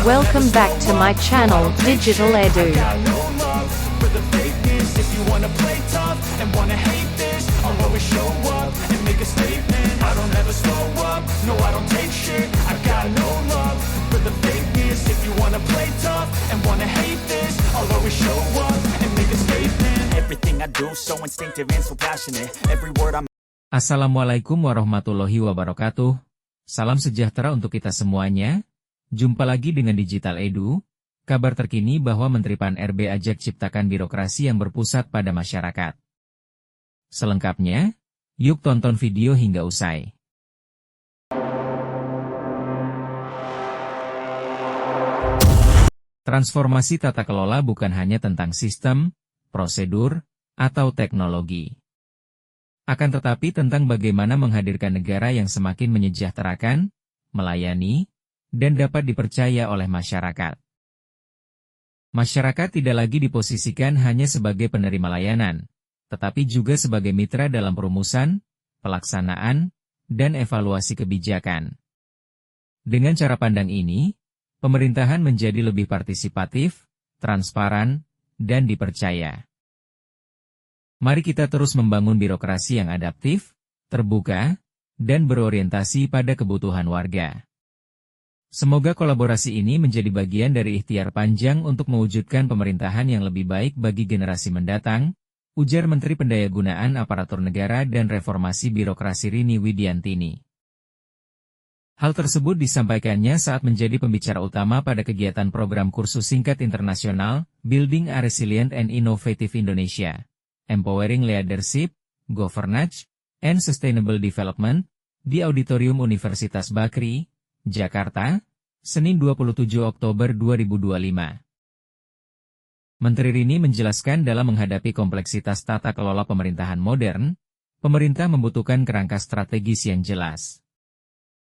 Welcome back to my channel, Digital Edu. Assalamualaikum warahmatullahi wabarakatuh. Salam sejahtera untuk kita semuanya. Jumpa lagi dengan Digital Edu, kabar terkini bahwa Menteri Pan-RB ajak ciptakan birokrasi yang berpusat pada masyarakat. Selengkapnya, yuk tonton video hingga usai. Transformasi tata kelola bukan hanya tentang sistem, prosedur, atau teknologi. Akan tetapi tentang bagaimana menghadirkan negara yang semakin menyejahterakan, melayani, dan dapat dipercaya oleh masyarakat. Masyarakat tidak lagi diposisikan hanya sebagai penerima layanan, tetapi juga sebagai mitra dalam perumusan, pelaksanaan, dan evaluasi kebijakan. Dengan cara pandang ini, pemerintahan menjadi lebih partisipatif, transparan, dan dipercaya. Mari kita terus membangun birokrasi yang adaptif, terbuka, dan berorientasi pada kebutuhan warga. Semoga kolaborasi ini menjadi bagian dari ikhtiar panjang untuk mewujudkan pemerintahan yang lebih baik bagi generasi mendatang, ujar Menteri Pendayagunaan Aparatur Negara dan Reformasi Birokrasi Rini Widiantini. Hal tersebut disampaikannya saat menjadi pembicara utama pada kegiatan program kursus singkat internasional, Building a Resilient and Innovative Indonesia, Empowering Leadership, Governance, and Sustainable Development, di Auditorium Universitas Bakri, Jakarta, Senin 27 Oktober 2025. Menteri Rini menjelaskan dalam menghadapi kompleksitas tata kelola pemerintahan modern, pemerintah membutuhkan kerangka strategis yang jelas.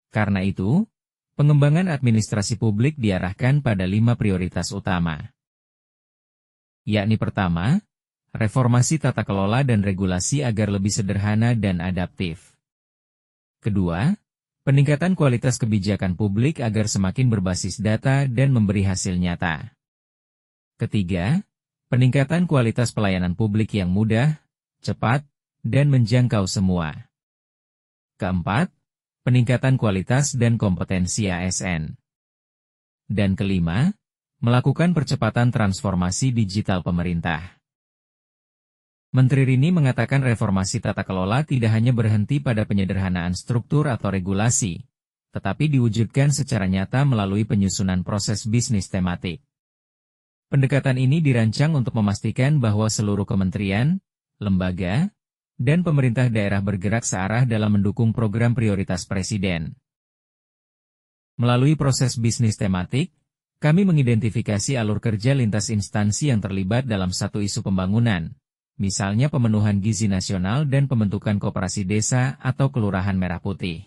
Karena itu, pengembangan administrasi publik diarahkan pada 5 prioritas utama. Yakni pertama, reformasi tata kelola dan regulasi agar lebih sederhana dan adaptif. Kedua, peningkatan kualitas kebijakan publik agar semakin berbasis data dan memberi hasil nyata. Ketiga, peningkatan kualitas pelayanan publik yang mudah, cepat, dan menjangkau semua. Keempat, peningkatan kualitas dan kompetensi ASN. Dan kelima, melakukan percepatan transformasi digital pemerintah. Menteri Rini mengatakan reformasi tata kelola tidak hanya berhenti pada penyederhanaan struktur atau regulasi, tetapi diwujudkan secara nyata melalui penyusunan proses bisnis tematik. Pendekatan ini dirancang untuk memastikan bahwa seluruh kementerian, lembaga, dan pemerintah daerah bergerak searah dalam mendukung program prioritas Presiden. Melalui proses bisnis tematik, kami mengidentifikasi alur kerja lintas instansi yang terlibat dalam satu isu pembangunan, misalnya pemenuhan gizi nasional dan pembentukan koperasi desa atau kelurahan merah putih.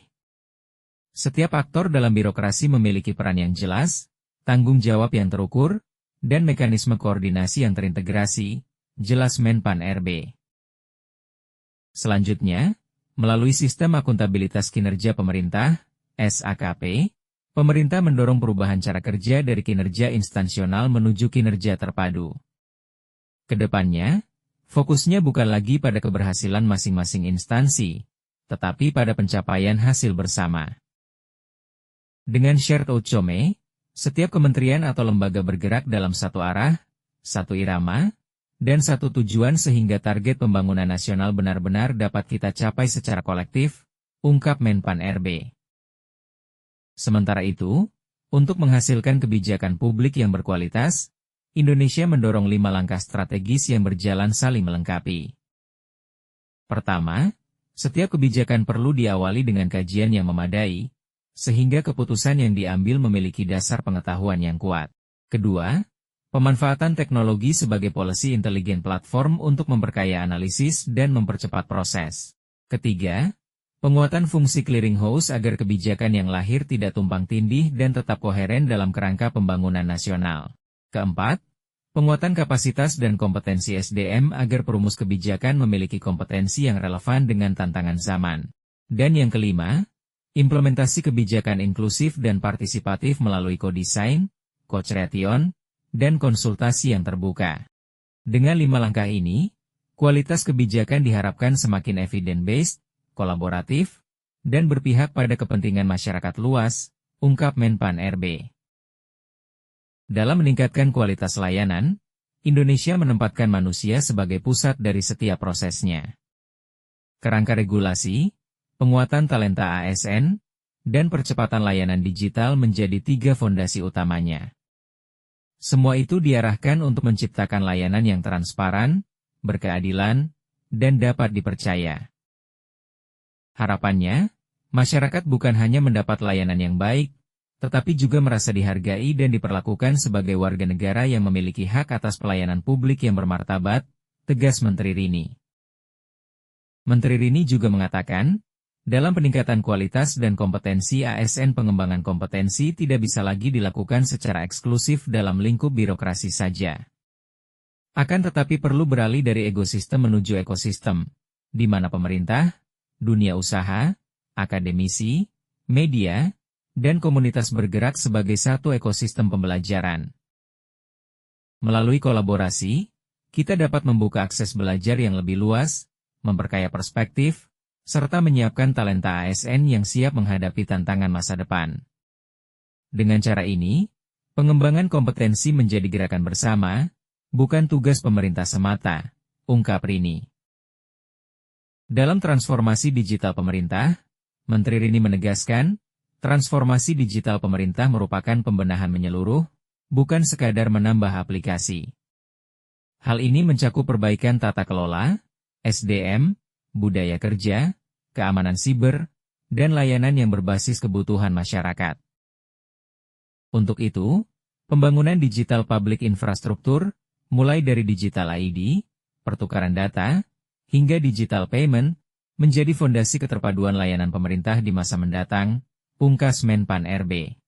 Setiap aktor dalam birokrasi memiliki peran yang jelas, tanggung jawab yang terukur, dan mekanisme koordinasi yang terintegrasi, jelas Menpan-RB. Selanjutnya, melalui sistem akuntabilitas kinerja pemerintah, SAKP, pemerintah mendorong perubahan cara kerja dari kinerja instansional menuju kinerja terpadu. Kedepannya, fokusnya bukan lagi pada keberhasilan masing-masing instansi, tetapi pada pencapaian hasil bersama. Dengan shared outcome, setiap kementerian atau lembaga bergerak dalam satu arah, satu irama, dan satu tujuan sehingga target pembangunan nasional benar-benar dapat kita capai secara kolektif, ungkap Menpan-RB. Sementara itu, untuk menghasilkan kebijakan publik yang berkualitas, Indonesia mendorong 5 langkah strategis yang berjalan saling melengkapi. Pertama, setiap kebijakan perlu diawali dengan kajian yang memadai, sehingga keputusan yang diambil memiliki dasar pengetahuan yang kuat. Kedua, pemanfaatan teknologi sebagai policy intelligent platform untuk memperkaya analisis dan mempercepat proses. Ketiga, penguatan fungsi clearinghouse agar kebijakan yang lahir tidak tumpang tindih dan tetap koheren dalam kerangka pembangunan nasional. Keempat, penguatan kapasitas dan kompetensi SDM agar perumus kebijakan memiliki kompetensi yang relevan dengan tantangan zaman. Dan yang kelima, implementasi kebijakan inklusif dan partisipatif melalui co-design, coach ration, dan konsultasi yang terbuka. Dengan 5 langkah ini, kualitas kebijakan diharapkan semakin evidence-based, kolaboratif, dan berpihak pada kepentingan masyarakat luas, ungkap Menpan RB. Dalam meningkatkan kualitas layanan, Indonesia menempatkan manusia sebagai pusat dari setiap prosesnya. Kerangka regulasi, penguatan talenta ASN, dan percepatan layanan digital menjadi 3 fondasi utamanya. Semua itu diarahkan untuk menciptakan layanan yang transparan, berkeadilan, dan dapat dipercaya. Harapannya, masyarakat bukan hanya mendapat layanan yang baik, tetapi juga merasa dihargai dan diperlakukan sebagai warga negara yang memiliki hak atas pelayanan publik yang bermartabat, tegas Menteri Rini. Menteri Rini juga mengatakan, dalam peningkatan kualitas dan kompetensi ASN, pengembangan kompetensi tidak bisa lagi dilakukan secara eksklusif dalam lingkup birokrasi saja. Akan tetapi perlu beralih dari ekosistem menuju ekosistem, di mana pemerintah, dunia usaha, akademisi, media, dan komunitas bergerak sebagai satu ekosistem pembelajaran. Melalui kolaborasi, kita dapat membuka akses belajar yang lebih luas, memperkaya perspektif, serta menyiapkan talenta ASN yang siap menghadapi tantangan masa depan. Dengan cara ini, pengembangan kompetensi menjadi gerakan bersama, bukan tugas pemerintah semata, ungkap Rini. Dalam transformasi digital pemerintah, Menteri Rini menegaskan, transformasi digital pemerintah merupakan pembenahan menyeluruh, bukan sekadar menambah aplikasi. Hal ini mencakup perbaikan tata kelola, SDM, budaya kerja, keamanan siber, dan layanan yang berbasis kebutuhan masyarakat. Untuk itu, pembangunan digital public infrastruktur, mulai dari digital ID, pertukaran data, hingga digital payment, menjadi fondasi keterpaduan layanan pemerintah di masa mendatang, pungkas Menpan RB.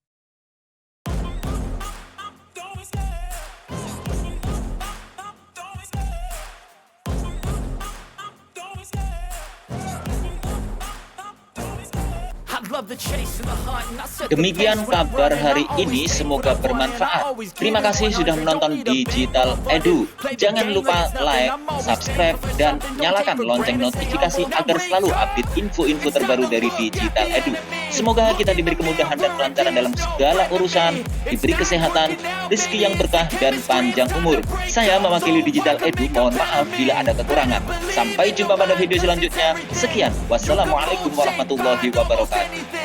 Demikian kabar hari ini, semoga bermanfaat. Terima kasih sudah menonton Digital Edu. Jangan lupa like, subscribe, dan nyalakan lonceng notifikasi agar selalu update info-info terbaru dari Digital Edu. Semoga kita diberi kemudahan dan kelancaran dalam segala urusan, diberi kesehatan, rezeki yang berkah, dan panjang umur. Saya mewakili Digital Edu, mohon maaf bila ada kekurangan. Sampai jumpa pada video selanjutnya. Sekian, wassalamualaikum warahmatullahi wabarakatuh.